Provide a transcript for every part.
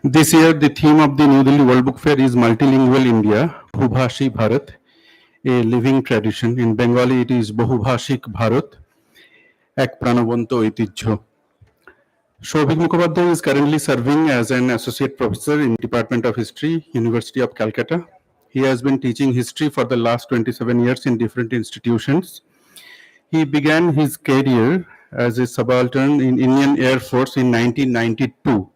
This year, the theme of the New Delhi World Book Fair is Multilingual India, Bhubhashi Bharat, a living tradition. In Bengali, it is Bahubhashik Bharat, Ek Pranabonto Oitijho. Shobhik Mukhopadhyay is currently serving as an associate professor in Department of History, University of Calcutta. He has been teaching history for the last 27 years in different institutions. He began his career as a subaltern in Indian Air Force in 1992.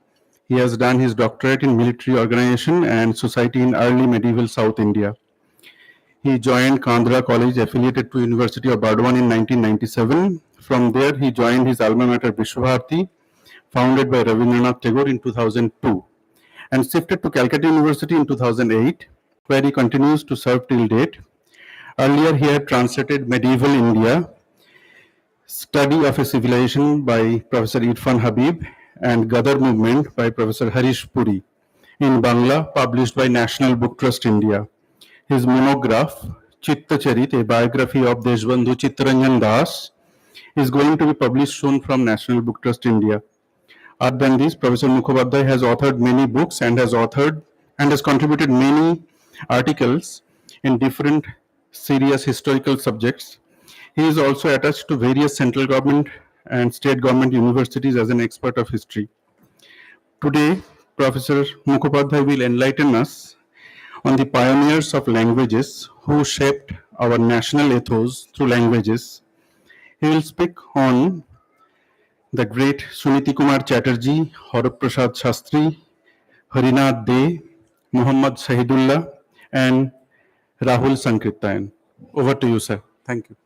He has done his doctorate in military organization and society in early medieval South India. He joined Kandra College affiliated to University of Burdwan in 1997. From there, he joined his alma mater Vishwabharati, founded by Rabindranath Tagore in 2002, and shifted to Calcutta University in 2008, where he continues to serve till date. Earlier, he had translated Medieval India, Study of a Civilization by Professor Irfan Habib, and Gadar Movement by Professor Harish Puri in Bangla, published by National Book Trust India. His monograph, Chitta Charit, a biography of Deshbandhu Chittaranjan Das, is going to be published soon from National Book Trust India. Other than this, Professor Mukhopadhyay has authored many books and has contributed many articles in different serious historical subjects. He is also attached to various central government and state government universities as an expert of history. Today, Professor Mukhopadhyay will enlighten us on the pioneers of languages who shaped our national ethos through languages. He will speak on the great Suniti Kumar Chatterjee, Horab Prasad Shastri, Harinath De, Muhammad Shahidullah, and Rahul Sankirtayan. Over to you, sir. Thank you.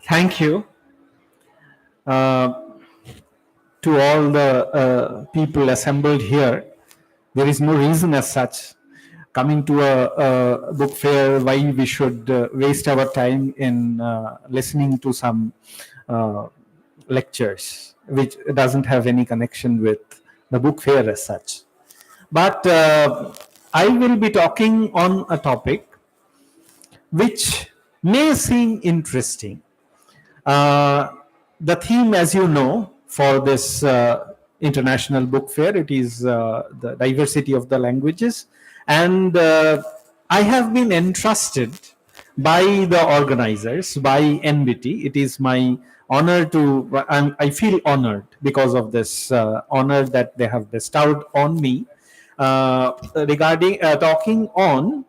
Thank you to all the people assembled here. There is no reason as such coming to a book fair why we should waste our time in listening to some lectures which doesn't have any connection with the book fair as such. But I will be talking on a topic which may seem interesting. The theme, as you know, for this International Book Fair, it is the diversity of the languages. And I have been entrusted by the organizers, by NBT. It is my honor to, I feel honored because of this honor that they have bestowed on me regarding talking on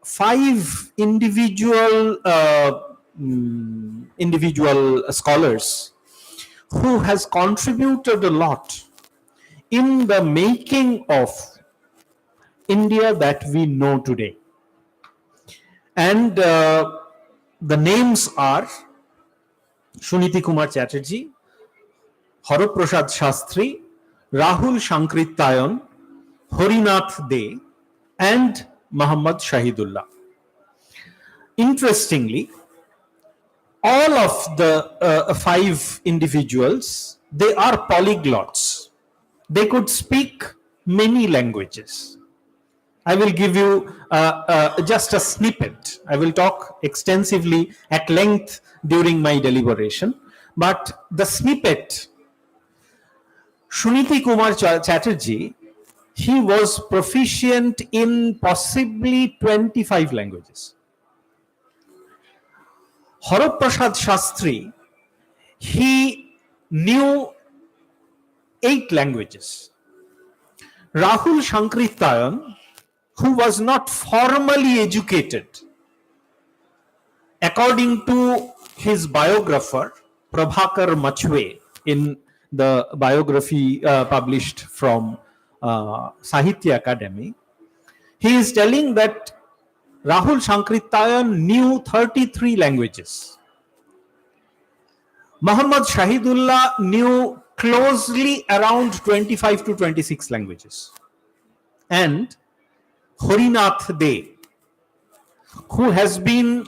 5 individual scholars who has contributed a lot in the making of India that we know today. And the names are Suniti Kumar Chatterjee, Horab Prasad Shastri, Rahul Sankirtayan, Harinath De, and Muhammad Shahidullah. Interestingly, all of the 5 individuals, they are polyglots. They could speak many languages. I will give you just a snippet. I will talk extensively at length during my deliberation. But the snippet, Suniti Kumar Chatterjee, he was proficient in possibly 25 languages. Horab Prasad Shastri, he knew 8 languages. Rahul Sankirtayan, who was not formally educated, according to his biographer, Prabhakar Machwe, in the biography published from Sahitya Academy, he is telling that Rahul Sankirtayan knew 33 languages. Muhammad Shahidullah knew closely around 25 to 26 languages. And Harinath De, who has been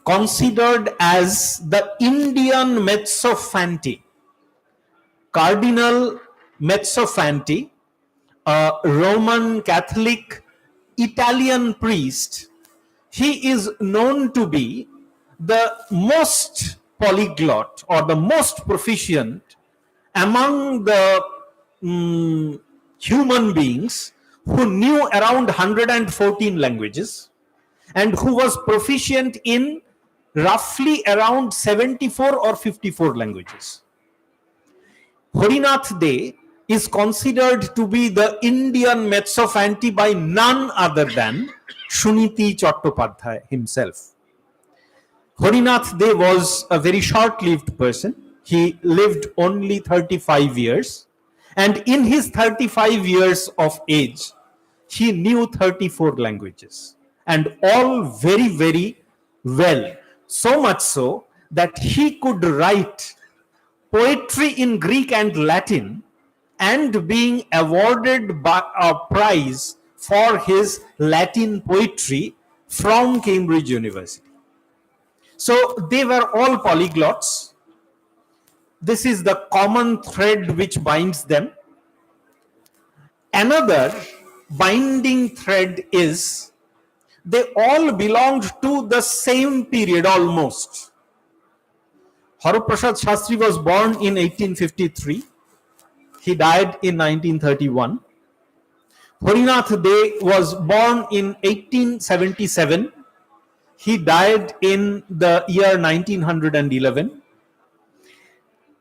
considered as the Indian mezzo-fanti, Cardinal Mezzofanti, a Roman Catholic Italian priest. He is known to be the most polyglot or the most proficient among the human beings who knew around 114 languages and who was proficient in roughly around 74 or 54 languages. Harinath De is considered to be the Indian Mezzofanti by none other than Shuniti Chattopadhyay himself. Harinath De was a very short-lived person. He lived only 35 years. And in his 35 years of age, he knew 34 languages. And all very, very well. So much so that he could write poetry in Greek and Latin and being awarded by a prize for his Latin poetry from Cambridge University. So they were all polyglots. This is the common thread which binds them. Another binding thread is they all belonged to the same period almost. Haraprasad Shastri was born in 1853. He died in 1931. Harinath De was born in 1877. He died in the year 1911.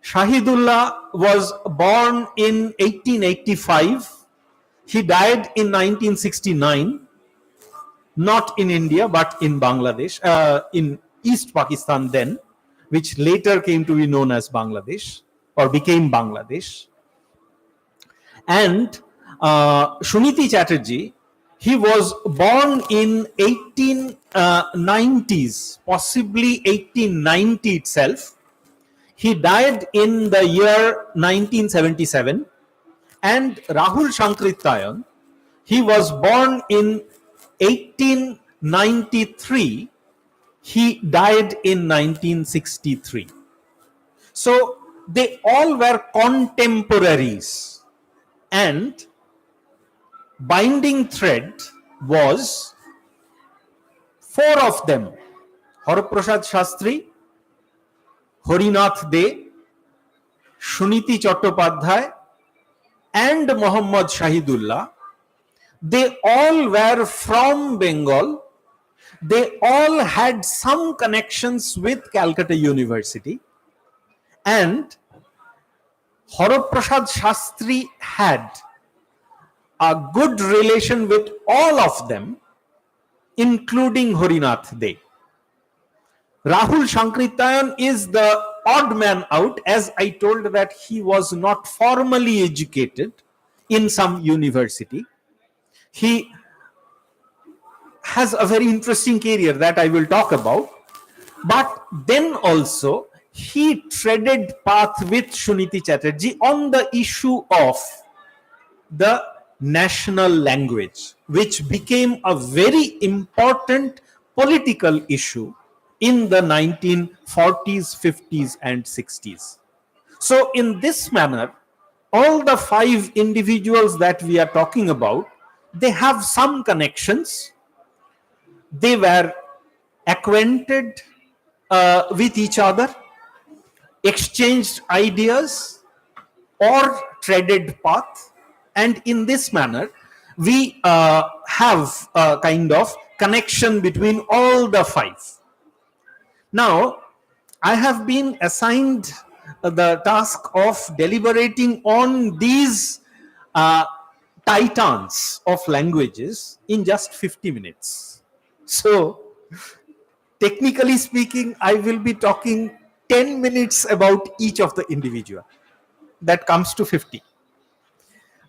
Shahidullah was born in 1885. He died in 1969. Not in India, but in Bangladesh, in East Pakistan then, which later came to be known as Bangladesh or became Bangladesh. And Shuniti Chatterjee, he was born in 1890s, possibly 1890 itself. He died in the year 1977. And Rahul Shankrityayan, he was born in 1893. He died in 1963. So they all were contemporaries. And binding thread was four of them: Haraprasad Shastri, Harinath De, Shuniti Chattopadhyay, and Muhammad Shahidullah. They all were from Bengal. They all had some connections with Calcutta University. And Haraprasad Shastri had a good relation with all of them, including Harinath De. Rahul Shankrityayan is the odd man out, as I told that he was not formally educated in some university. He has a very interesting career that I will talk about. But then also, he treaded path with Shuniti Chatterjee on the issue of the national language, which became a very important political issue in the 1940s, 50s, and 60s. So in this manner, all the five individuals that we are talking about, they have some connections. They were acquainted with each other, exchanged ideas, or treaded path. And in this manner, we have a kind of connection between all the five. Now, I have been assigned the task of deliberating on these titans of languages in just 50 minutes. So, technically speaking, I will be talking 10 minutes about each of the individual. That comes to 50.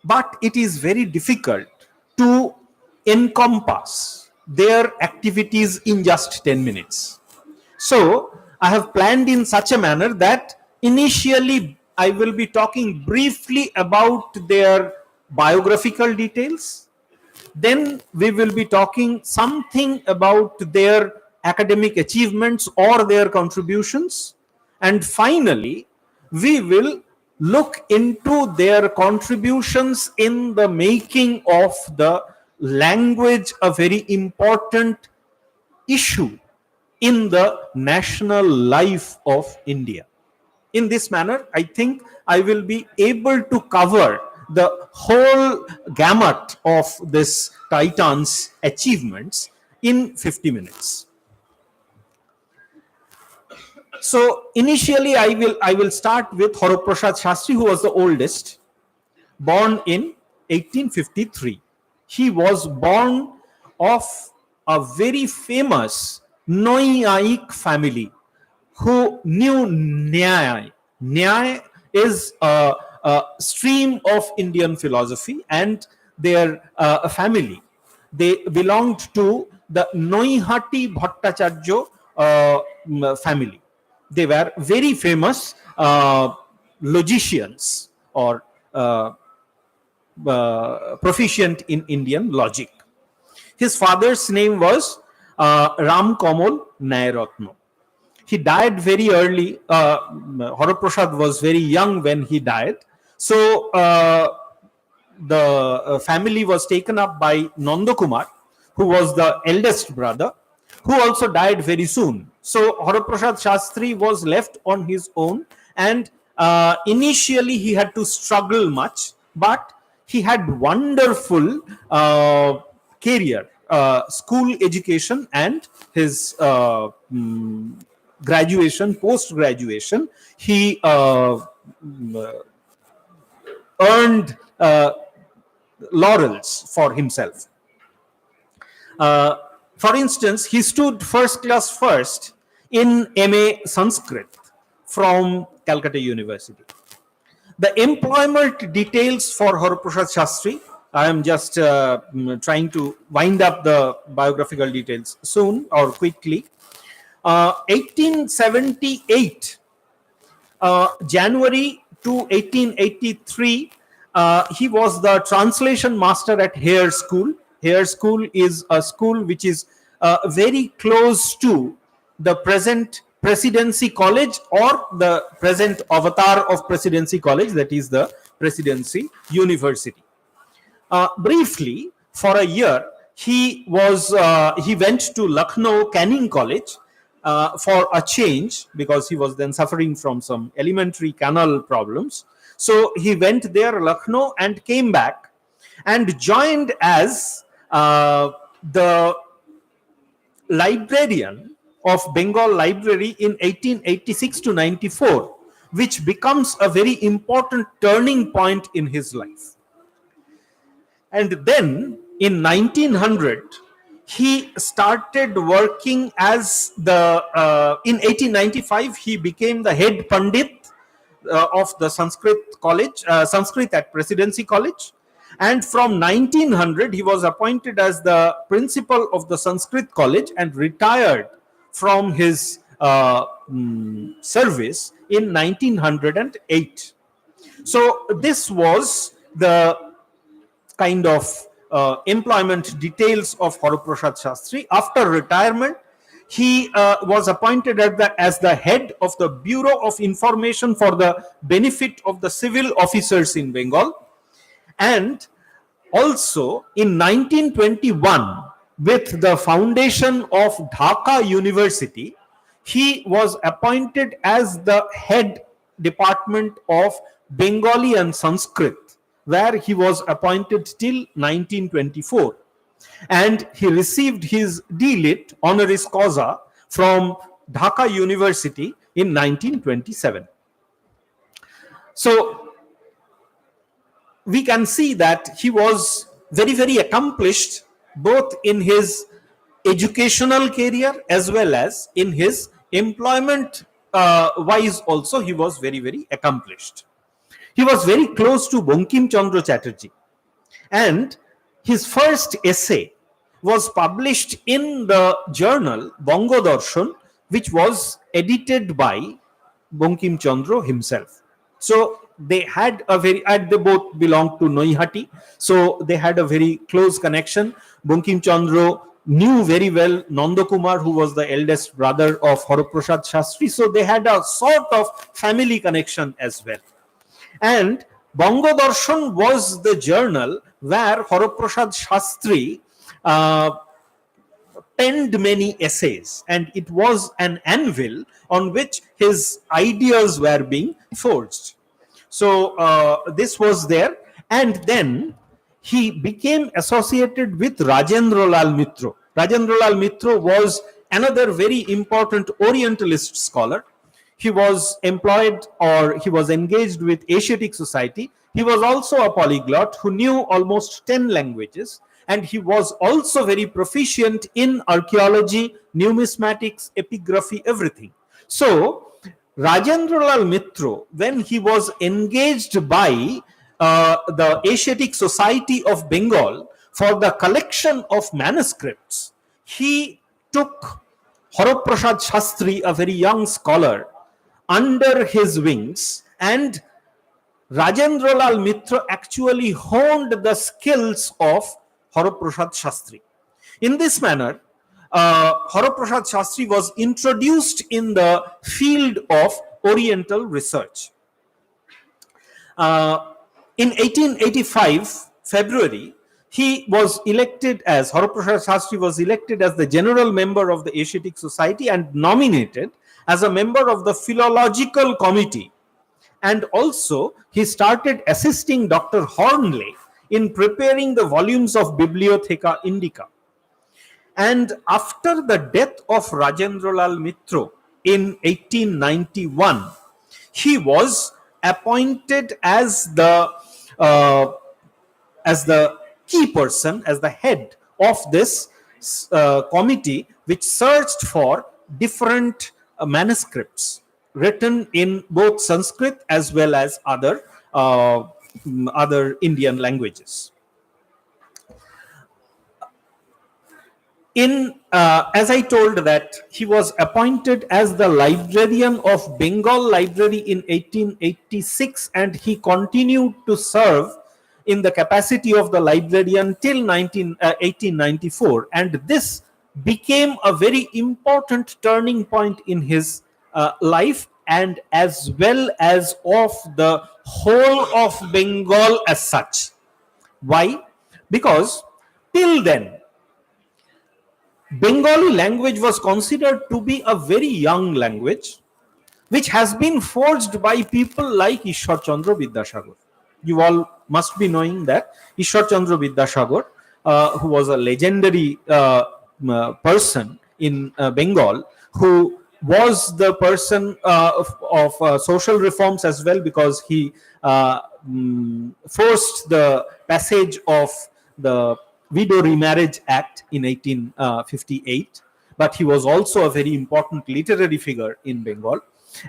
But it is very difficult to encompass their activities in just 10 minutes. So, I have planned in such a manner that initially I will be talking briefly about their biographical details. Then we will be talking something about their academic achievements or their contributions. And finally, we will look into their contributions in the making of the language a very important issue in the national life of India. In this manner, I think I will be able to cover the whole gamut of this Titan's achievements in 50 minutes. So initially, I will start with Horoprasad Shastri, who was the oldest, born in 1853. He was born of a very famous Noaik family who knew Nyaya. Nyaya is a stream of Indian philosophy, and their family, they belonged to the Noihati Bhattacharya family. They were very famous logicians or proficient in Indian logic. His father's name was Ram Kamal Nairatna. He died very early. Horoprasad was very young when he died. So the family was taken up by Nandakumar, who was the eldest brother, who also died very soon. So Horoprasad Shastri was left on his own, and initially he had to struggle much, but he had wonderful career, school education, and his graduation, post-graduation. He earned laurels for himself. For instance, he stood first class first in MA Sanskrit from Calcutta University. The employment details for Horoprasad Shastri, I am just trying to wind up the biographical details soon or quickly. 1878, January to 1883, he was the translation master at Hare School. Hare School is a school which is very close to the present Presidency College, or the present avatar of Presidency College, that is the Presidency University. Briefly, for a year, he went to Lucknow Canning College for a change, because he was then suffering from some elementary canal problems. So he went there, Lucknow, and came back and joined as the librarian of Bengal Library in 1886 to 94, which becomes a very important turning point in his life. And then in 1900, he started working as in 1895, he became the head Pandit of the Sanskrit College, Sanskrit at Presidency College. And from 1900, he was appointed as the principal of the Sanskrit College and retired from his service in 1908. So this was the kind of employment details of Horoprasad Shastri. After retirement, he was appointed as the head of the Bureau of Information for the benefit of the civil officers in Bengal. And also in 1921, with the foundation of Dhaka University, he was appointed as the head department of Bengali and Sanskrit, where he was appointed till 1924. And he received his D.Litt. honoris causa from Dhaka University in 1927. So we can see that he was very, very accomplished both in his educational career as well as in his employment wise also. He was very, very accomplished. He was very close to Bankim Chandra Chatterjee, and his first essay was published in the journal Bongo Darshan, which was edited by Bankim Chandra himself. So they had they both belonged to Noihati, so they had a very close connection. Bankim Chandra knew very well Nandakumar, who was the eldest brother of Horoprasad Shastri, so they had a sort of family connection as well. And Bongo Darshan was the journal where Horoprasad Shastri penned many essays, and it was an anvil on which his ideas were being forged. So this was there, and then he became associated with Rajendra Lal Mitra. Rajendra Lal Mitra was another very important Orientalist scholar. He was employed, or he was engaged with Asiatic Society. He was also a polyglot who knew almost 10 languages, and he was also very proficient in archaeology, numismatics, epigraphy, everything. So Rajendra Lal Mitra, when he was engaged by the Asiatic Society of Bengal for the collection of manuscripts, he took Horoprasad Shastri, a very young scholar, under his wings, and Rajendra Lal Mitra actually honed the skills of Horoprasad Shastri. In this manner, Horoprasad Shastri was introduced in the field of Oriental research. In 1885, February, he was elected as, Horoprasad Shastri was elected as the general member of the Asiatic Society and nominated as a member of the Philological Committee. And also, he started assisting Dr. Hornley in preparing the volumes of Bibliotheca Indica. And after the death of Rajendra Lal Mitra in 1891, he was appointed as the key person, as the head of this committee, which searched for different manuscripts written in both Sanskrit as well as other Indian languages. As I told that he was appointed as the librarian of Bengal Library in 1886, and he continued to serve in the capacity of the librarian till 1894, and this became a very important turning point in his life, and as well as of the whole of Bengal as such. Why? Because till then, Bengali language was considered to be a very young language, which has been forged by people like Ishwar Chandra Vidyasagar. You all must be knowing that Ishwar Chandra Vidyasagar, who was a legendary person in Bengal, who was the person of social reforms as well, because he forced the passage of the Widow Remarriage Act in 1858. But he was also a very important literary figure in Bengal,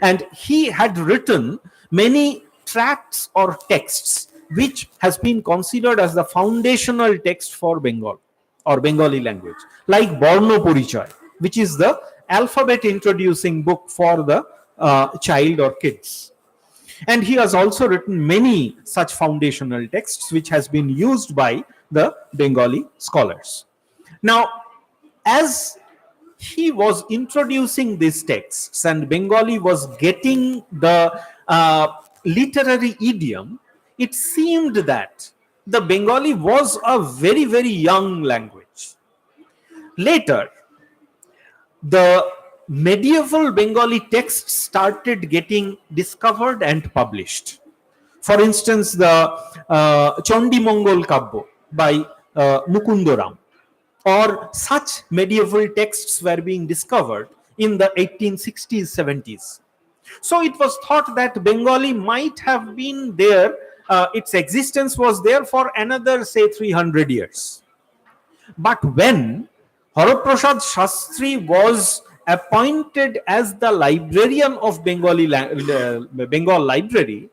and he had written many tracts or texts which has been considered as the foundational text for Bengal or Bengali language, like Borno Porichoy, which is the alphabet introducing book for the child or kids. And he has also written many such foundational texts which has been used by the Bengali scholars. Now, as he was introducing these texts and Bengali was getting the literary idiom, it seemed that the Bengali was a very, very young language. Later, the medieval Bengali texts started getting discovered and published. For instance, the Chandi Mongol Kabbo by Mukundaram, or such medieval texts were being discovered in the 1860s, 70s. So it was thought that Bengali might have been there, its existence was there for another, say, 300 years. But when Horoprasad Shastri was appointed as the librarian of Bengal Library,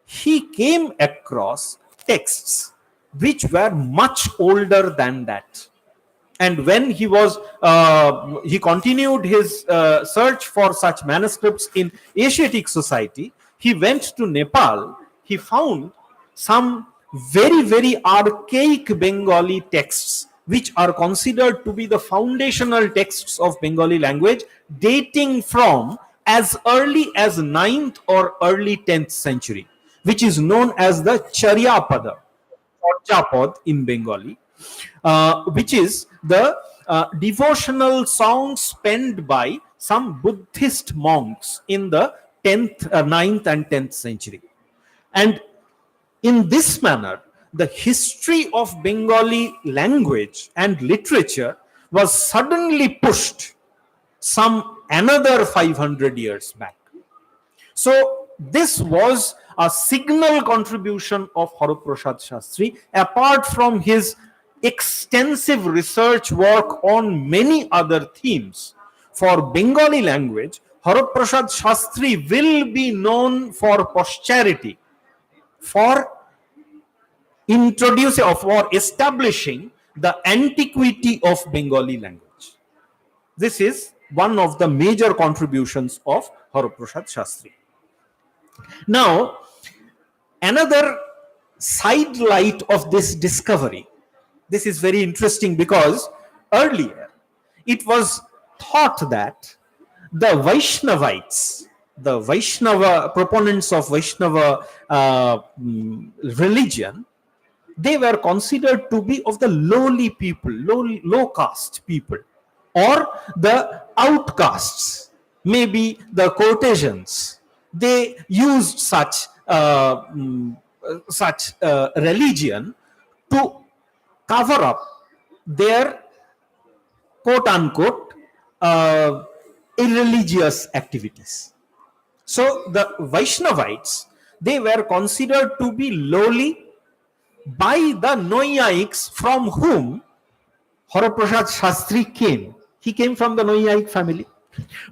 he came across texts which were much older than that. And when he continued his search for such manuscripts in Asiatic Society, he went to Nepal. He found some very, very archaic Bengali texts which are considered to be the foundational texts of Bengali language, dating from as early as 9th or early 10th century. which is known as the Charyapada or Japad in Bengali, which is the devotional songs penned by some Buddhist monks in the 9th and 10th century. And in this manner, the history of Bengali language and literature was suddenly pushed some another 500 years back. So this was a signal contribution of Haraprasad Shastri, apart from his extensive research work on many other themes. For Bengali language, Haraprasad Shastri will be known for posterity for introducing or for establishing the antiquity of Bengali language. This is one of the major contributions of Haraprasad Shastri. Now, another side light of this discovery, this is very interesting because earlier it was thought that the Vaishnavites, the Vaishnava proponents of Vaishnava religion, they were considered to be of the lowly people, low caste people, or the outcasts, maybe the courtesans. They used such religion to cover up their quote unquote irreligious activities. So the Vaishnavites, they were considered to be lowly by the Noyaiks from whom Haraprasad Shastri came. He came from the Noyaik family.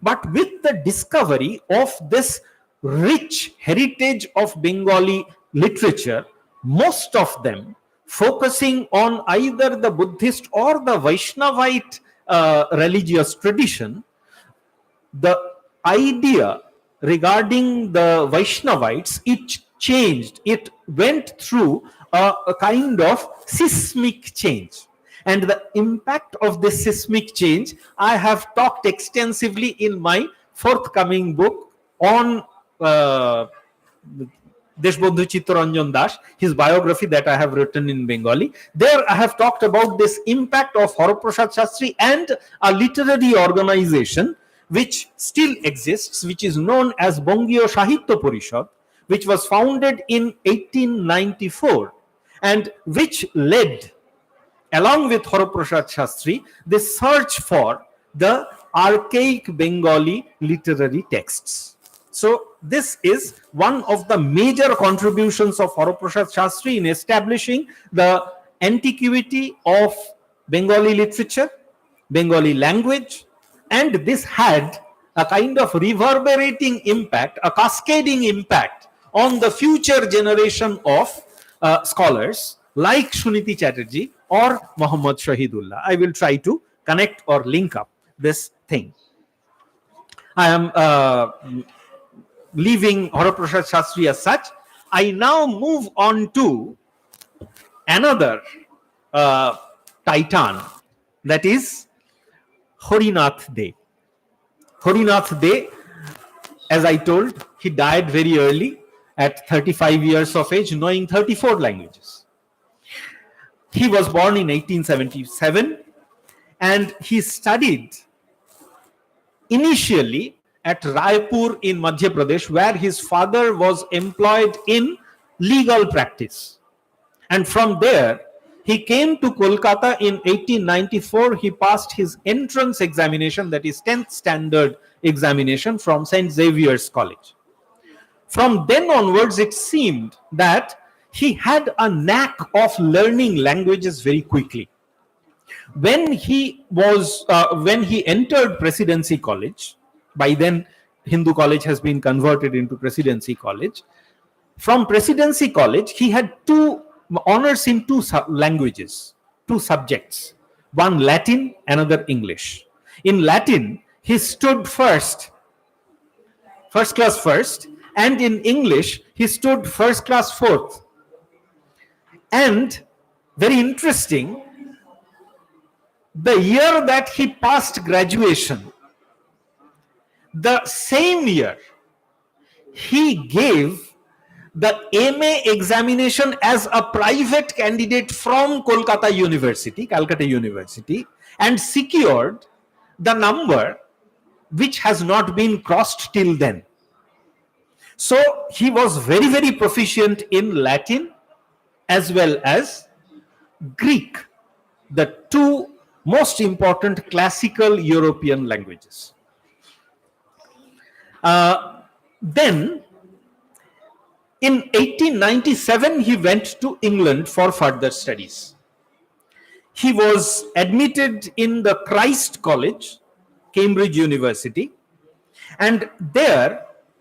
But with the discovery of this rich heritage of Bengali literature, most of them focusing on either the Buddhist or the Vaishnavite religious tradition, the idea regarding the Vaishnavites, it changed. It went through a kind of seismic change. And the impact of this seismic change, I have talked extensively in my forthcoming book on Deshbandhu Chittaranjan Das, his biography that I have written in Bengali. There I have talked about this impact of Haraprasad Shastri and a literary organization which still exists, which is known as Bangiya Sahitya Parishad, which was founded in 1894 and which led, along with Haraprasad Shastri, the search for the archaic Bengali literary texts. So this is one of the major contributions of Haraprasad Shastri in establishing the antiquity of Bengali literature, Bengali language, and this had a kind of reverberating impact, a cascading impact on the future generation of scholars like Suniti Chatterjee or Muhammad Shahidullah. I will try to connect or link up this thing. I am leaving Haraprasad Shastri as such. I now move on to another titan, that is Horinath De. Horinath De, as I told, he died very early at 35 years of age, knowing 34 languages. He was born in 1877 and he studied initially at Raipur in Madhya Pradesh, where his father was employed in legal practice. And from there, he came to Kolkata in 1894. He passed his entrance examination, that is 10th standard examination from St. Xavier's College. From then onwards, it seemed that he had a knack of learning languages very quickly. When he entered Presidency College, by then Hindu College has been converted into Presidency College. From Presidency College, he had two honors in two languages, two subjects, one Latin, another English. In Latin, he stood first class first, and in English, he stood first class fourth. And very interesting, the year that he passed graduation, the same year, he gave the MA examination as a private candidate from Kolkata University, Calcutta University, and secured the number which has not been crossed till then. So he was very, very proficient in Latin as well as Greek, the two most important classical European languages. Then in 1897, he went to England for further studies. He was admitted in the Christ College, Cambridge University, and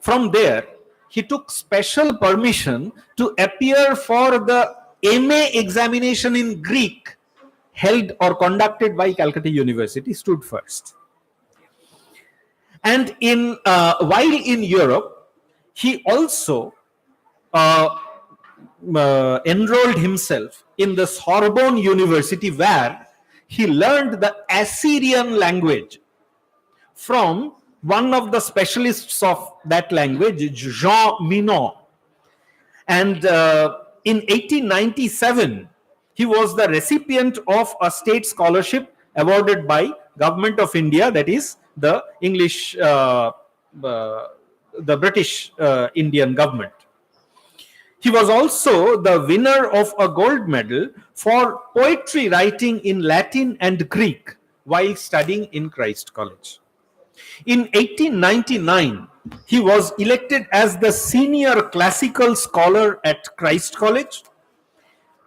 from there, he took special permission to appear for the MA examination in Greek held or conducted by Calcutta University, stood first. And while in Europe, he also enrolled himself in the Sorbonne University, where he learned the Assyrian language from one of the specialists of that language, Jean Minot. And in 1897, he was the recipient of a state scholarship awarded by Government of India, that is the English, the British Indian government. He was also the winner of a gold medal for poetry writing in Latin and Greek while studying in Christ College. In 1899, he was elected as the senior classical scholar at Christ College,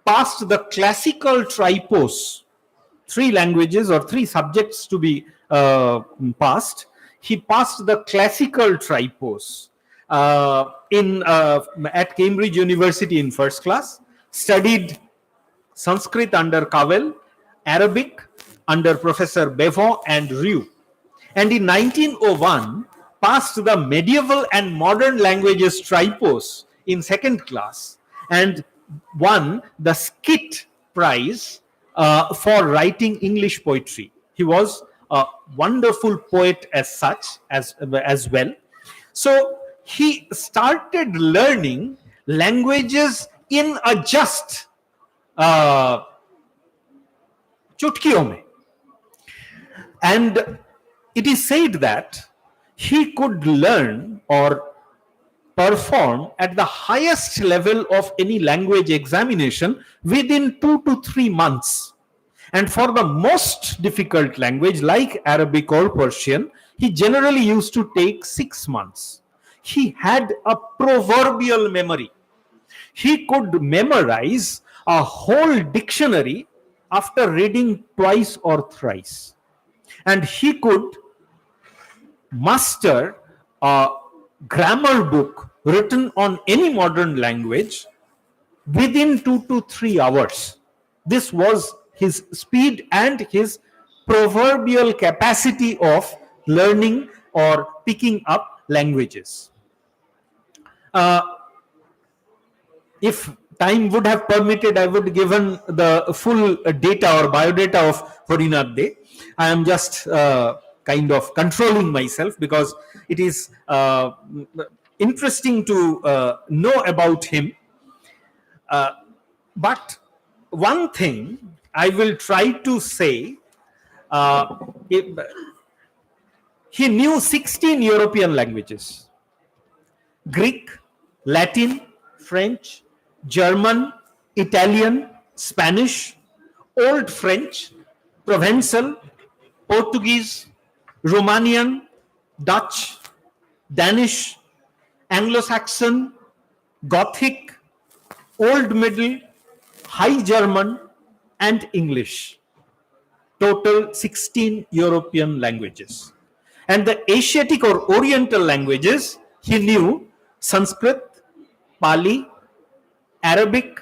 passed the classical tripos, 3 languages or 3 subjects to be passed. He passed the classical tripos at Cambridge University in first class, studied Sanskrit under Cavell, Arabic under Professor Bevon and Rieu, and in 1901 passed the medieval and modern languages tripos in second class and won the Skit Prize for writing English poetry. He was a wonderful poet as such as well. So he started learning languages in a just chutkiyon mein. And it is said that he could learn or perform at the highest level of any language examination within 2 to 3 months. And for the most difficult language like Arabic or Persian, he generally used to take 6 months. He had a proverbial memory. He could memorize a whole dictionary after reading twice or thrice. And he could master a grammar book written on any modern language within 2 to 3 hours. This was his speed and his proverbial capacity of learning or picking up languages. If time would have permitted, I would have given the full data or biodata of Horinath De. I am just kind of controlling myself because it is interesting to know about him. But one thing I will try to say, he knew 16 European languages: Greek, Latin, French, German, Italian, Spanish, Old French, Provençal, Portuguese, Romanian, Dutch, Danish, Anglo-Saxon, Gothic, Old Middle, High German, and English. Total 16 European languages. And the Asiatic or Oriental languages, he knew Sanskrit, Pali, Arabic,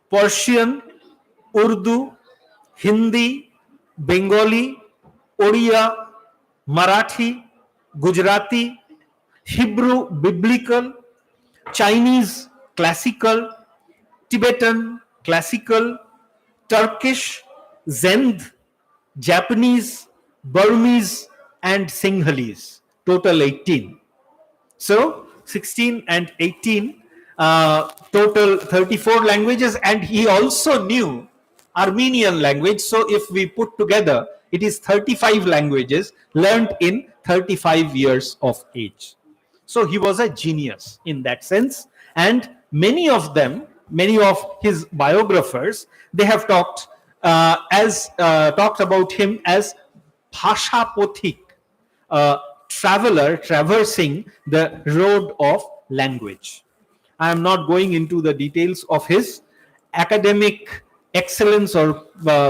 Persian, Urdu, Hindi, Bengali, Oriya, Marathi, Gujarati, Hebrew Biblical, Chinese Classical, Tibetan Classical, Turkish, Zend, Japanese, Burmese, and Sinhalese. Total 18. So 16 and 18 total 34 languages, and he also knew Armenian language. So if we put together, it is 35 languages learned in 35 years of age. So he was a genius in that sense, and many of them, many of his biographers, they have talked talked about him as Bhasha Pothik, a traveler traversing the road of language. I am not going into the details of his academic excellence or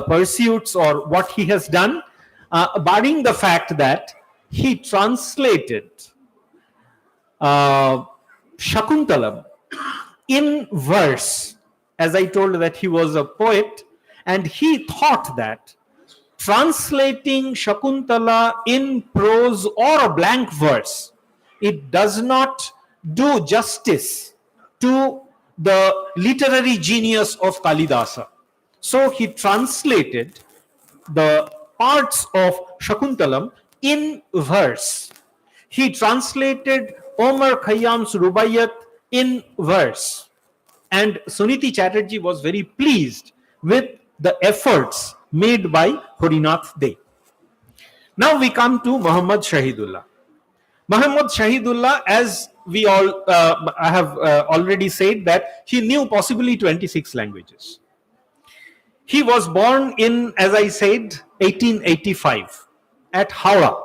pursuits or what he has done, barring the fact that he translated Shakuntalam in verse. As I told that he was a poet, and he thought that translating Shakuntala in prose or a blank verse, it does not do justice to the literary genius of Kalidasa. So he translated the parts of Shakuntalam in verse. He translated Omar Khayyam's Rubaiyat in verse. And Suniti Chatterjee was very pleased with the efforts made by Horinath De. Now we come to Muhammad Shahidullah. Muhammad Shahidullah, as we all I have already said, that he knew possibly 26 languages. He was born in, as I said, 1885 at Howrah,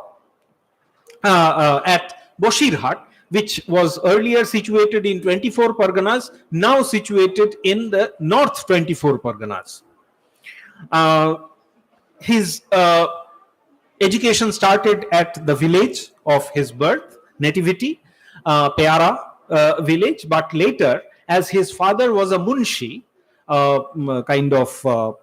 at Boshirhat, which was earlier situated in 24 Parganas, now situated in the North 24 Parganas. His education started at the village of his birth, nativity, Peara village, but later, as his father was a munshi, kind of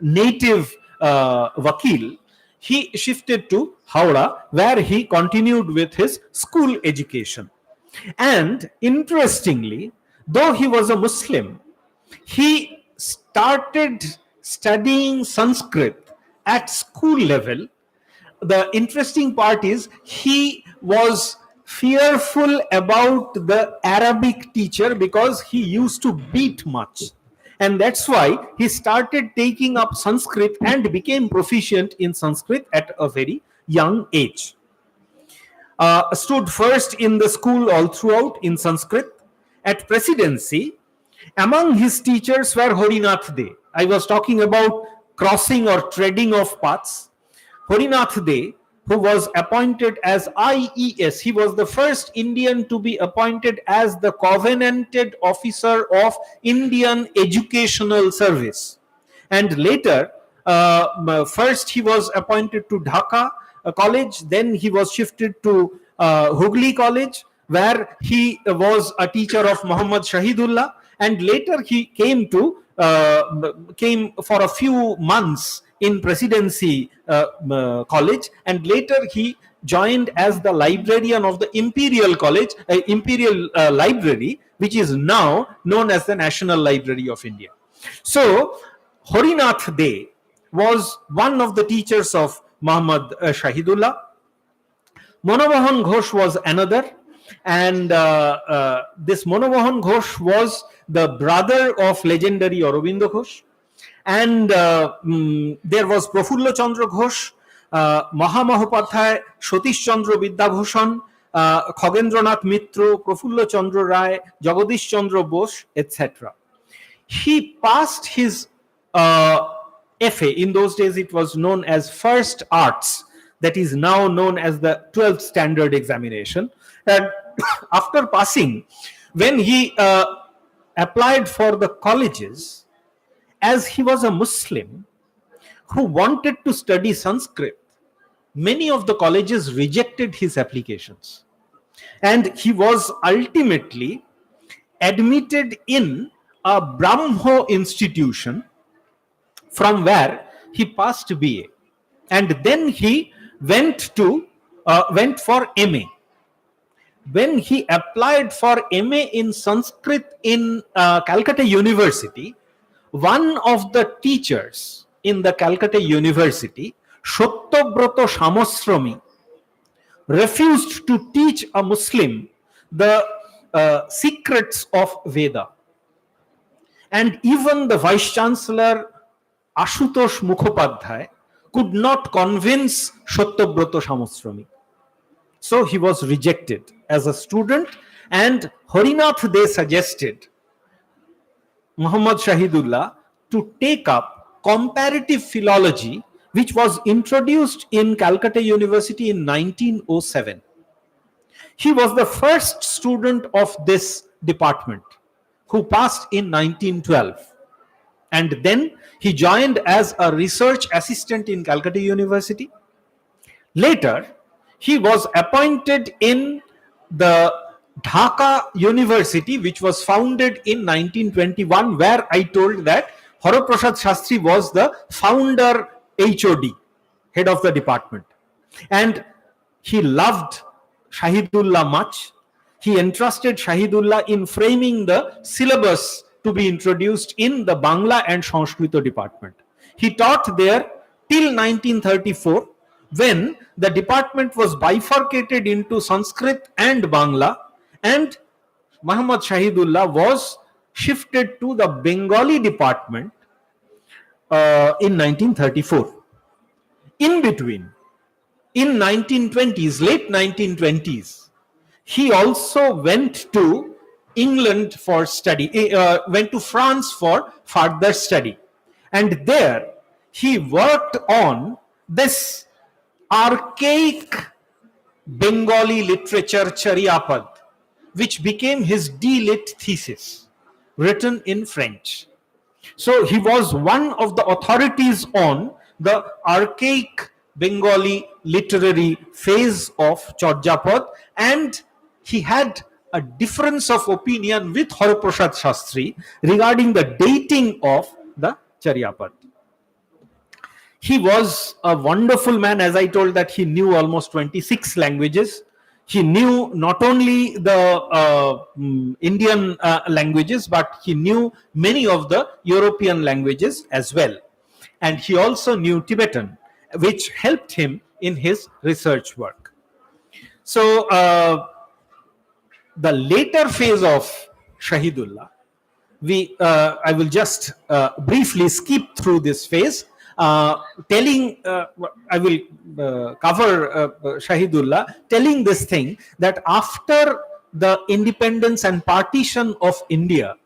native vakil, he shifted to Howrah, where he continued with his school education. And interestingly, though he was a Muslim, he started studying Sanskrit at school level. The interesting part is he was fearful about the Arabic teacher because he used to beat much. And that's why he started taking up Sanskrit and became proficient in Sanskrit at a very young age. Stood first in the school all throughout in Sanskrit. At presidency, among his teachers were Horinath De. I was talking about crossing or treading of paths. Horinath De, who was appointed as IES, he was the first Indian to be appointed as the covenanted officer of Indian Educational Service. And later, first he was appointed to Dhaka College, then he was shifted to Hooghly College, where he was a teacher of Muhammad Shahidullah, and later he came for a few months in Presidency College, and later he joined as the librarian of the Imperial College, Imperial Library, which is now known as the National Library of India. So Horinath De was one of the teachers of Muhammad Shahidullah. Monomohan Ghosh was another, and this Monomohan Ghosh was the brother of legendary Aurobindo Ghosh. And there was Prafulla Chandra Ghosh, Mahamahopadhyay, Satish Chandra Vidyabhushan, Khagendranath Mitra, Prafulla Chandra Ray, Jagadish Chandra Bose, etc. He passed his FA. In those days it was known as First Arts, that is now known as the 12th standard examination. And after passing, when he applied for the colleges, as he was a Muslim who wanted to study Sanskrit, many of the colleges rejected his applications. And he was ultimately admitted in a Brahmo institution, from where he passed BA. And then he went for MA. When he applied for MA in Sanskrit in Calcutta University, one of the teachers in the Calcutta University, Satyabrata Samasrami, refused to teach a Muslim the secrets of Veda. And even the Vice Chancellor Ashutosh Mukhopadhyay could not convince Satyabhrata Samustrami. So he was rejected as a student, and Harinath Dey suggested Muhammad Shahidullah to take up comparative philology, which was introduced in Calcutta University in 1907. He was the first student of this department who passed in 1912. And then he joined as a research assistant in Calcutta University. Later, he was appointed in the Dhaka University, which was founded in 1921, where I told that Haraprasad Shastri was the founder HOD, head of the department. And he loved Shahidullah much. He entrusted Shahidullah in framing the syllabus to be introduced in the Bangla and Sanskrito department. He taught there till 1934, when the department was bifurcated into Sanskrit and Bangla, and Muhammad Shahidullah was shifted to the Bengali department in 1934. In between, in 1920s, late 1920s, he also went to England for study, went to France for further study. And there he worked on this archaic Bengali literature Charyapad, which became his D.Lit thesis, written in French. So he was one of the authorities on the archaic Bengali literary phase of Charyapad, and he had a difference of opinion with Haraprasad Shastri regarding the dating of the Charyapad. He was a wonderful man, as I told, that he knew almost 26 languages. He knew not only the Indian languages, but he knew many of the European languages as well. And he also knew Tibetan, which helped him in his research work. So the later phase of Shahidullah, I will just briefly skip through this phase. I will cover Shahidullah telling this thing, that after the independence and partition of India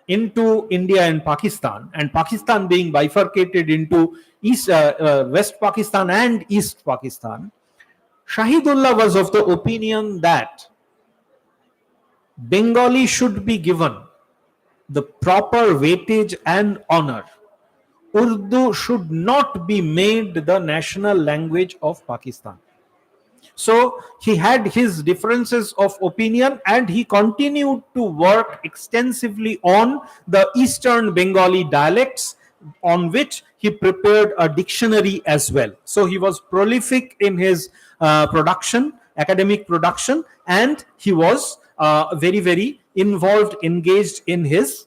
into India and Pakistan being bifurcated into West Pakistan and East Pakistan, Shahidullah was of the opinion that Bengali should be given the proper weightage and honor. Urdu should not be made the national language of Pakistan. So he had his differences of opinion, and he continued to work extensively on the Eastern Bengali dialects, on which he prepared a dictionary as well. So he was prolific in his academic production, and he was very, very involved, engaged in his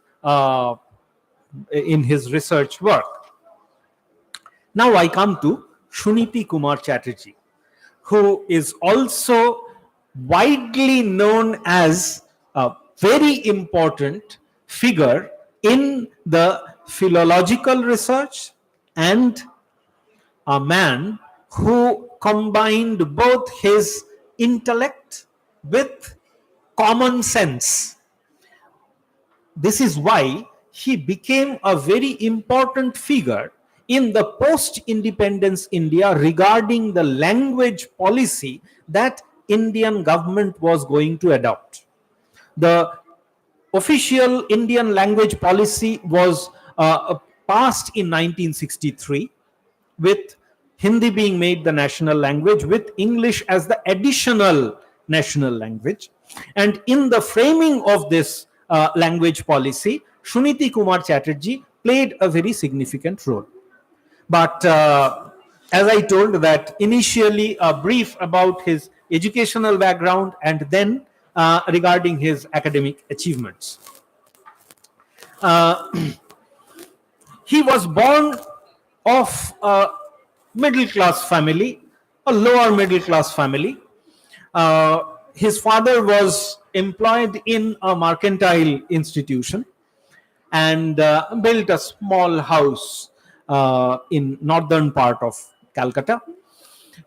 research work. Now I come to Suniti Kumar Chatterjee, who is also widely known as a very important figure in the philological research, and a man who combined both his intellect with common sense. This is why he became a very important figure in the post-independence India regarding the language policy that Indian government was going to adopt. The official Indian language policy was passed in 1963, with Hindi being made the national language, with English as the additional national language. And in the framing of this language policy, Suniti Kumar Chatterjee played a very significant role. But as I told, that initially a brief about his educational background, and then regarding his academic achievements. He was born of a middle class family, a lower middle class family. His father was employed in a mercantile institution and built a small house in northern part of Calcutta.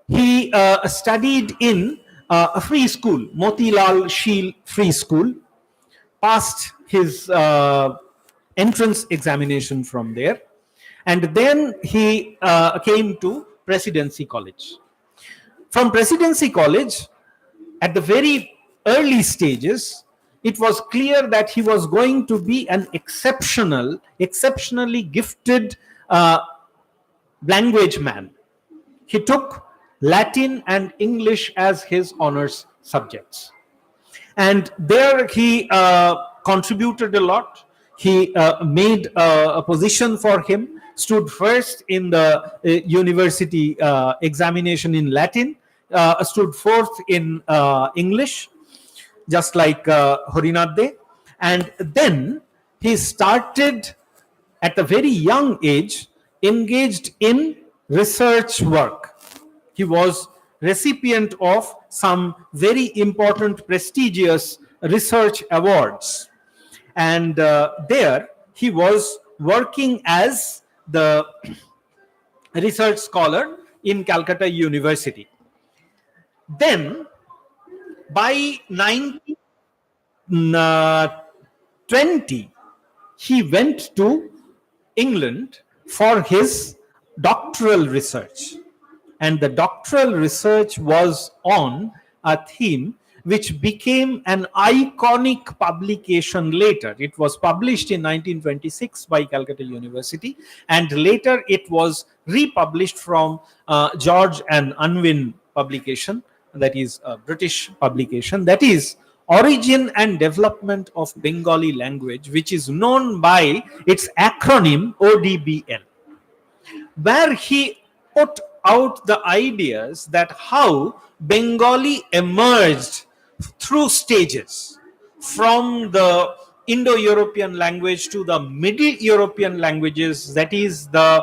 He studied in a free school, Motilal Sheel Free School, passed his entrance examination from there, and then he came to Presidency College. From Presidency College, at the very early stages, it was clear that he was going to be an exceptionally gifted language man. He took Latin and English as his honors subjects. And there he contributed a lot. He made a position for him, stood first in the university examination in Latin, stood fourth in English, just like Harinath De. And then he started at a very young age, engaged in research work. He was recipient of some very important, prestigious research awards. And there he was working as the research scholar in Calcutta University. Then, by 1920, he went to England for his doctoral research. And the doctoral research was on a theme which became an iconic publication later. It was published in 1926 by Calcutta University, and later it was republished from George and Unwin publication, that is a British publication, that is Origin and Development of Bengali Language, which is known by its acronym ODBL, where he put out the ideas that how Bengali emerged through stages from the Indo-European language to the Middle European languages, that is the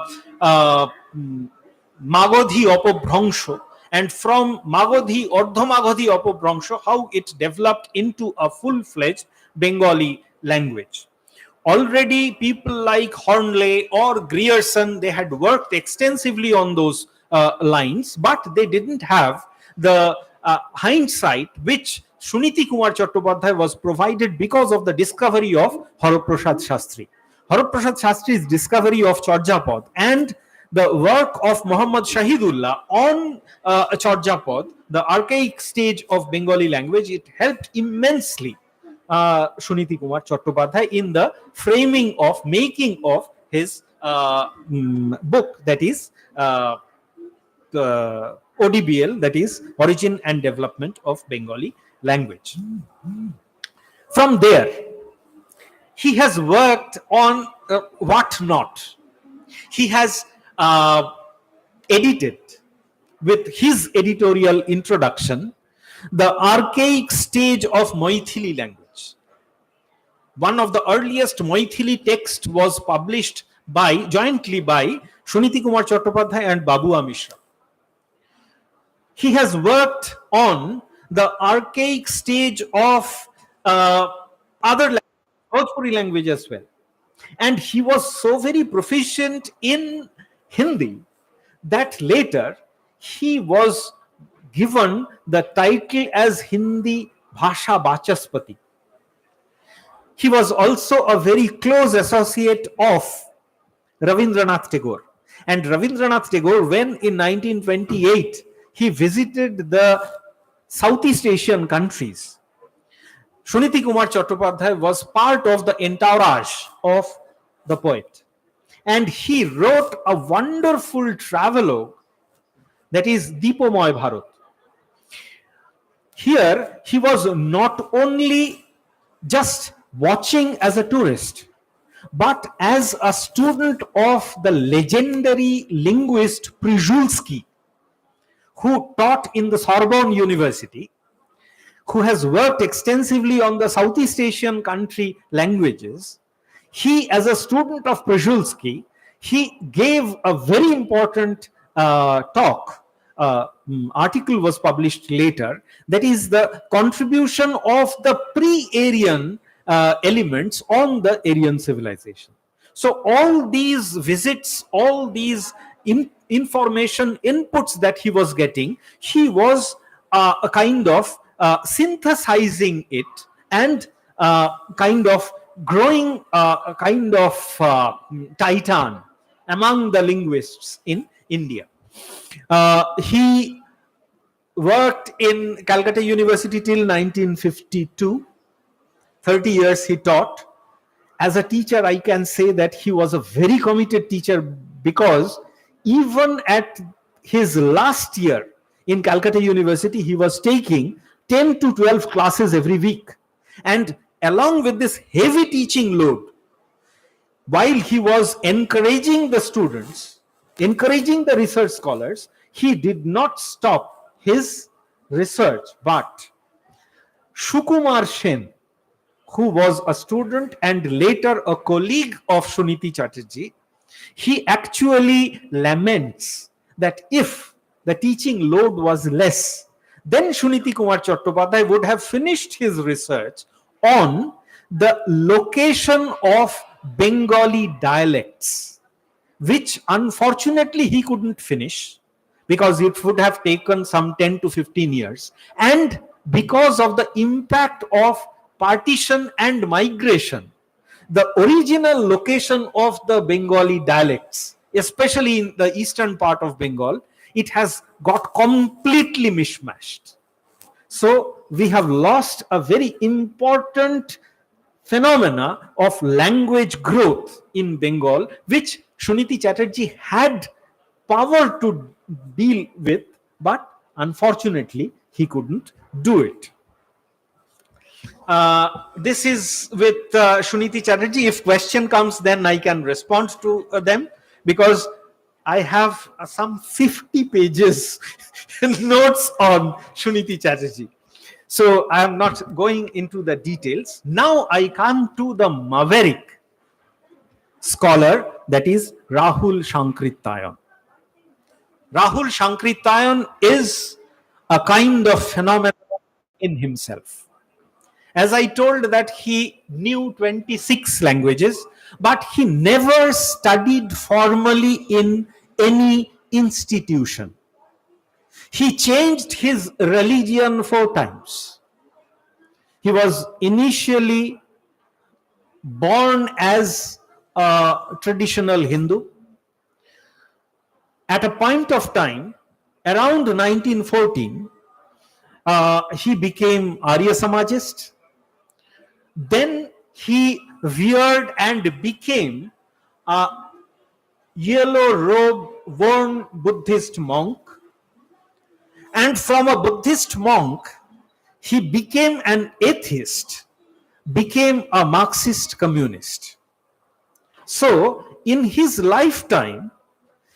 Magadhi Apobhrangsha, and from Magadhi, Ardha-Magadhi Apobhrangsha, how it developed into a full-fledged Bengali language. Already people like Hornley or Grierson, they had worked extensively on those lines, but they didn't have the hindsight which Suniti Kumar Chattopadhyay was provided because of the discovery of Haraprasad Shastri. Haraprasad Shastri's discovery of Charjapad and the work of Muhammad Shahidullah on Charjapad, the archaic stage of Bengali language, it helped immensely Suniti Kumar Chattopadhyay in the framing of, making of his book, that is ODBL, that is Origin and Development of Bengali Language. From there, he has worked on what not. He has edited, with his editorial introduction, the archaic stage of Maithili language. One of the earliest Maithili texts was published jointly by Suniti Kumar Chattopadhyay and Babua Mishra. He has worked on the archaic stage of other Bhojpuri language as well. And he was so very proficient in Hindi that later he was given the title as Hindi Bhasha Vachaspati. He was also a very close associate of Ravindranath Tagore. And Ravindranath Tagore, when in 1928 he visited the Southeast Asian countries, Suniti Kumar Chattopadhyay was part of the entourage of the poet. And he wrote a wonderful travelogue, that is Deepomoy Bharat. Here, he was not only just watching as a tourist, but as a student of the legendary linguist Przulski, who taught in the Sorbonne University, who has worked extensively on the Southeast Asian country languages. He, as a student of Przulski, he gave a very important talk article was published later, that is the contribution of the pre-Aryan elements on the Aryan civilization. So all these visits, all these information inputs that he was getting, he was a kind of synthesizing it and kind of growing a kind of titan among the linguists in India. He worked in Calcutta University till 1952. 30 years he taught. As a teacher, I can say that he was a very committed teacher, because even at his last year in Calcutta University, he was taking 10 to 12 classes every week. And along with this heavy teaching load, while he was encouraging the students, encouraging the research scholars, he did not stop his research. But Shukumar Sen, who was a student and later a colleague of Suniti Chatterjee, he actually laments that if the teaching load was less, then Suniti Kumar Chattopadhyay would have finished his research on the location of Bengali dialects, which unfortunately he couldn't finish because it would have taken some 10 to 15 years. And because of the impact of partition and migration, the original location of the Bengali dialects, especially in the eastern part of Bengal, it has got completely mishmashed. So we have lost a very important phenomena of language growth in Bengal, which Suniti Chatterjee had power to deal with, but unfortunately he couldn't do it. This is with Suniti Chatterjee. If question comes, then I can respond to them, because I have some 50 pages notes on Suniti Chatterjee. So I am not going into the details. Now I come to the maverick scholar, that is Rahul Sankrityayan. Rahul Sankrityayan is a kind of phenomenon in himself. As I told that he knew 26 languages, but he never studied formally in any institution. He changed his religion 4 times. He was initially born as a traditional Hindu. At a point of time, around 1914, he became Arya Samajist. Then he veered and became a yellow robe worn Buddhist monk. And from a Buddhist monk, he became an atheist, became a Marxist communist. So in his lifetime,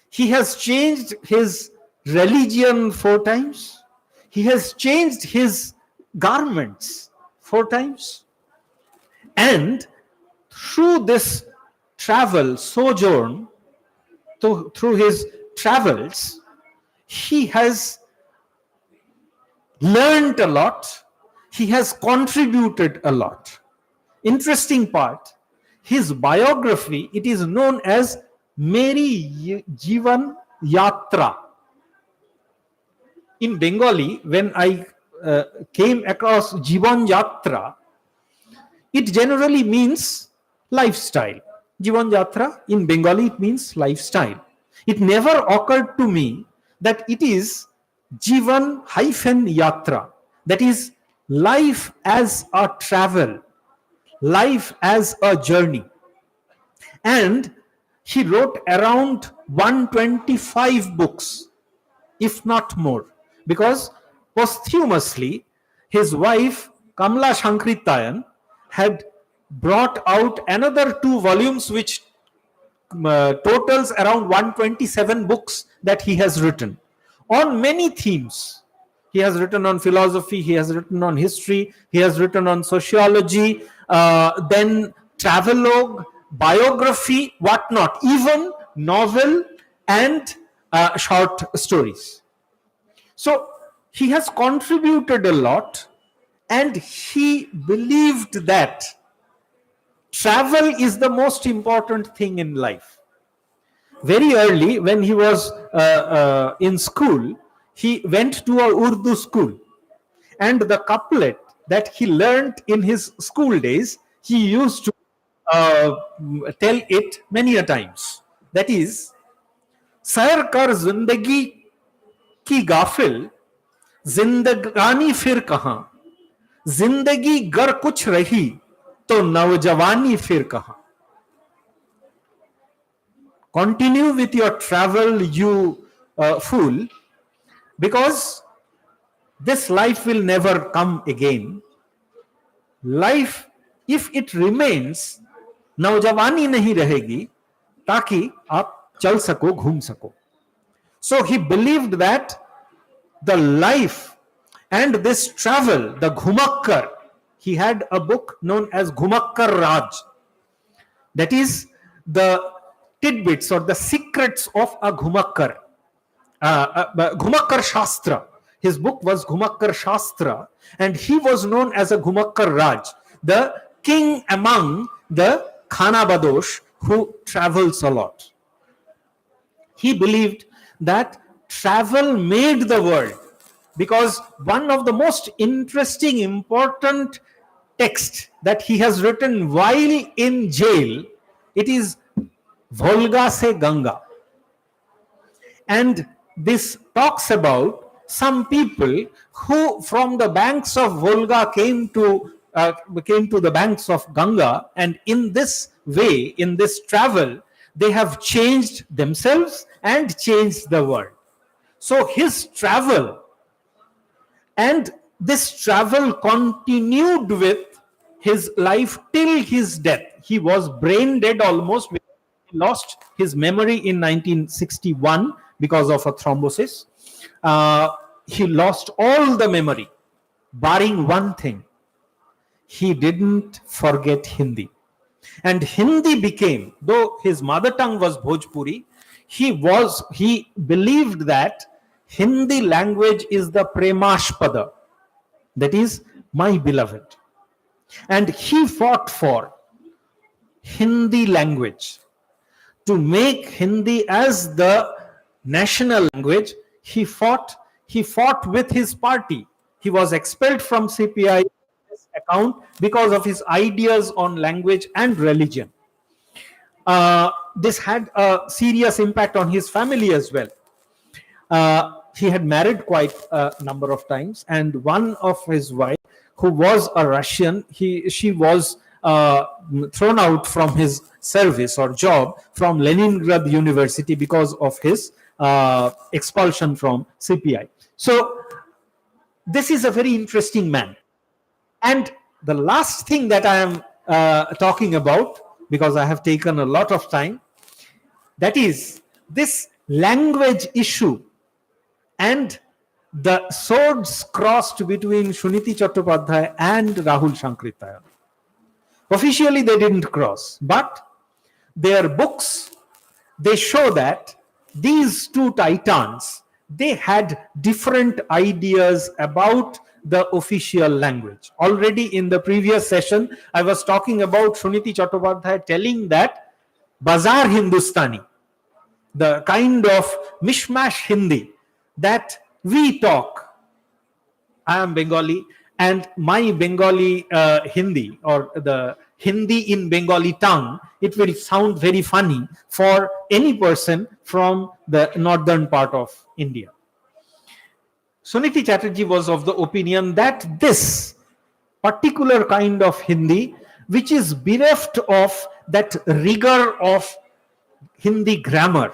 he has changed his religion 4 times. He has changed his garments 4 times. And through this travel, sojourn, through his travels, he has learned a lot. He has contributed a lot. Interesting part, his biography, it is known as Meri Jivan Yatra. In Bengali, when I came across Jivan Yatra, it generally means lifestyle. Jivan Yatra in Bengali, it means lifestyle. It never occurred to me that it is Jivan-Yatra, that is life as a travel, life as a journey. And he wrote around 125 books, if not more, because posthumously his wife Kamla Sankrityayan had brought out another 2 volumes, which totals around 127 books that he has written on many themes. He has written on philosophy, he has written on history, he has written on sociology, then travelogue, biography, whatnot, even novel and short stories. So he has contributed a lot, and he believed that travel is the most important thing in life. Very early, when he was in school, he went to a Urdu school, and the couplet that he learned in his school days, he used to uh, tell it many a times. That is, सैर कर जिंदगी की गाफिल, जिंदगानी फिर कहां, जिंदगी गर कुछ रही तो नौजवानी फिर कहां. Continue with your travel, you fool, because this life will never come again. Life, if it remains, नौजवानी नहीं रहेगी ताकि आप चल सको, घूम सको. So he believed that the life and this travel, the Ghumakkar, he had a book known as Ghumakkar Raj. That is the tidbits or the secrets of a Ghumakkar. Ghumakkar Shastra. His book was Ghumakkar Shastra, and he was known as a Ghumakkar Raj, the king among the Khanabadosh who travels a lot. He believed that travel made the world, because one of the most interesting, important text that he has written while in jail, it is Volga se Ganga. And this talks about some people who from the banks of Volga came to the banks of Ganga, and in this way, in this travel, they have changed themselves and changed the world. So his travel, and this travel continued with his life till his death. He was brain dead almost. He lost his memory in 1961 because of a thrombosis. He lost all the memory, barring one thing. He didn't forget Hindi. And Hindi became, though his mother tongue was Bhojpuri, he believed that Hindi language is the Premashpada, that is, my beloved. And he fought for Hindi language. To make Hindi as the national language, he fought with his party. He was expelled from CPI account because of his ideas on language and religion. This had a serious impact on his family as well. He had married quite a number of times, and one of his wife, who was a Russian, she was thrown out from his service or job from Leningrad University because of his expulsion from CPI. So this is a very interesting man. And the last thing that I am talking about, because I have taken a lot of time, that is this language issue and the swords crossed between Shuniti Chattopadhyay and Rahul Sankrityayan. Officially, they didn't cross, but their books, they show that these two titans, they had different ideas about the official language. Already in the previous session, I was talking about Shuniti Chattopadhyay telling that Bazaar Hindustani, the kind of mishmash Hindi that we talk. I am Bengali, and my Bengali Hindi, or the Hindi in Bengali tongue, it will sound very funny for any person from the northern part of India. Suniti Chatterjee was of the opinion that this particular kind of Hindi, which is bereft of that rigor of Hindi grammar,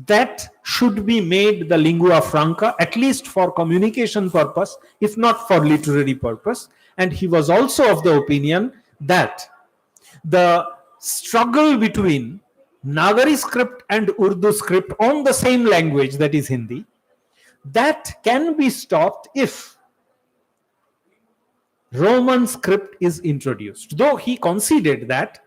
that should be made the lingua franca, at least for communication purpose, if not for literary purpose. And he was also of the opinion that the struggle between Nagari script and Urdu script on the same language, that is Hindi, that can be stopped if Roman script is introduced. Though he conceded that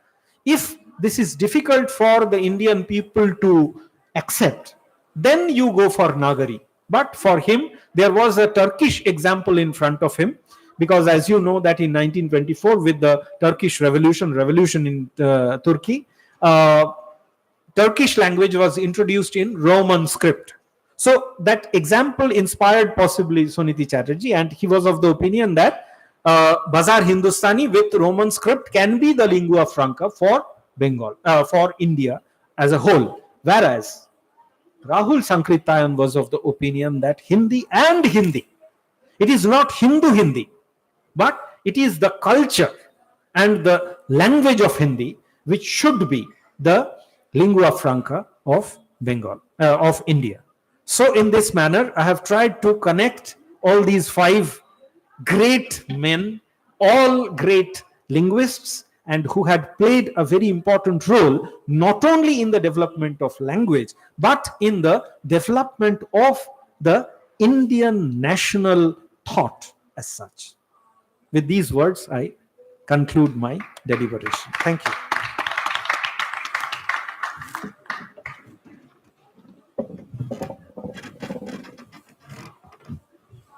if this is difficult for the Indian people to accept, then you go for Nagari. But for him, there was a Turkish example in front of him, because as you know that in 1924 with the Turkish revolution in Turkey, Turkish language was introduced in Roman script. So that example inspired possibly Suniti Chatterjee, and he was of the opinion that Bazar Hindustani with Roman script can be the lingua franca for Bengal, for India as a whole. Whereas Rahul Sankrityayan was of the opinion that Hindi and Hindi, it is not Hindu Hindi, but it is the culture and the language of Hindi which should be the lingua franca of Bengal, of India. So in this manner, I have tried to connect all these five great men, all great linguists, and who had played a very important role not only in the development of language but in the development of the Indian national thought as such. With these words, I conclude my deliberation. Thank you.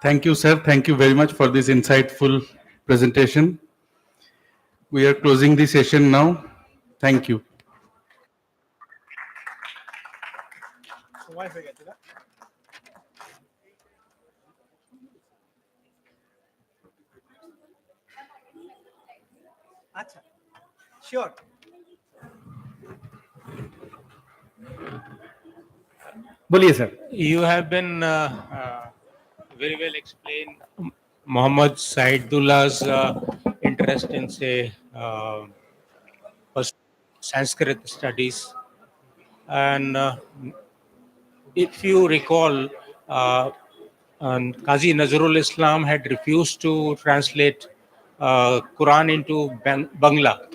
Thank you, sir. Thank you very much for this insightful presentation. We are closing the session now. Thank you. Sure. Boliye, sir. You have been very well explained Muhammad Saidullah's interest in, say, Sanskrit studies. And if you recall, Qazi Nazrul Islam had refused to translate Quran into Bangla.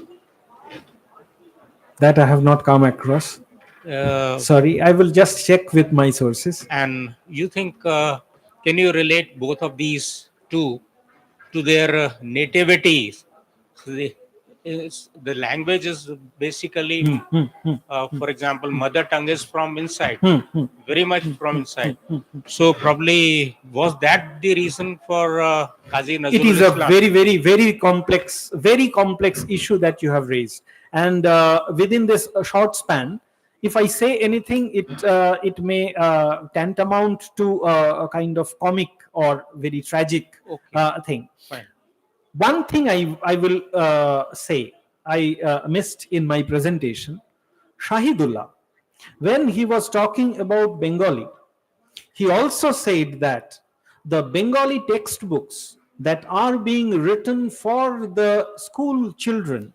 That I have not come across. Sorry, I will just check with my sources. And you think, can you relate both of these two to their nativity? So the language is basically, for example, mother tongue is from inside, very much from inside. So probably was that the reason for Qazi Nazrul It is a Islam? very complex issue that you have raised. And within this short span, if I say anything, it may tantamount to a kind of comic or very tragic thing. Fine. One thing I will say, I missed in my presentation, Shahidullah, when he was talking about Bengali, he also said that the Bengali textbooks that are being written for the school children,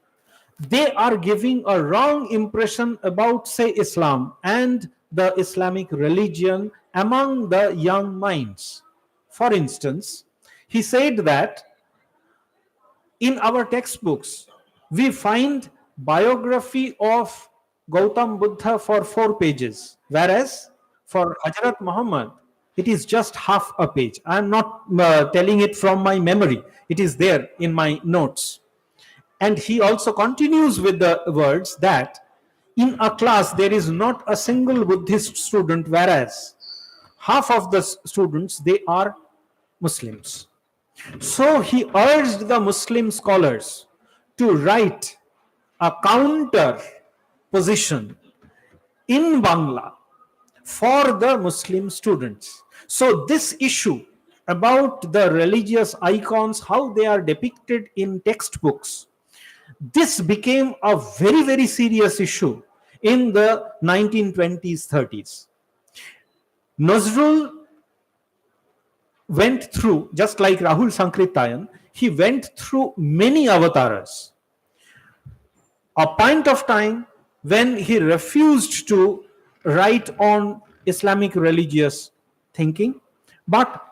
they are giving a wrong impression about, say, Islam and the Islamic religion among the young minds. For instance, he said that in our textbooks, we find biography of Gautam Buddha for 4 pages, whereas for Hazrat Muhammad, it is just half a page. I am not telling it from my memory. It is there in my notes. And he also continues with the words that in a class there is not a single Buddhist student, whereas half of the students, they are Muslims. So he urged the Muslim scholars to write a counter position in Bangla for the Muslim students. So this issue about the religious icons, how they are depicted in textbooks, this became a very serious issue in the 1920s, 30s. Nazrul went through, just like Rahul Sankrityayan, he went through many avatars. A point of time when he refused to write on Islamic religious thinking, but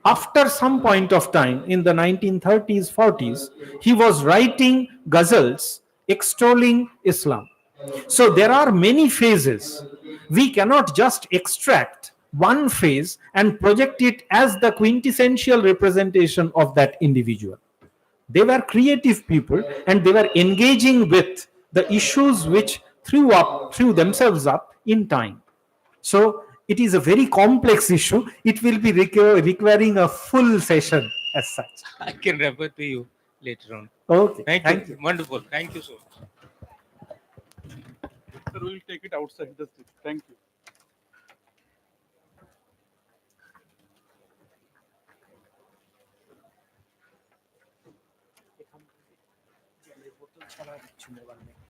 after some point of time in the 1930s, 40s, he was writing ghazals extolling Islam. So there are many phases. We cannot just extract one phase and project it as the quintessential representation of that individual. They were creative people and they were engaging with the issues which threw themselves up in time. So it is a very complex issue. It will be requiring a full session as such. I can refer to you later on. Okay, Thank you. Wonderful. Thank you so much. Sir, we will take it outside the stage. Thank you.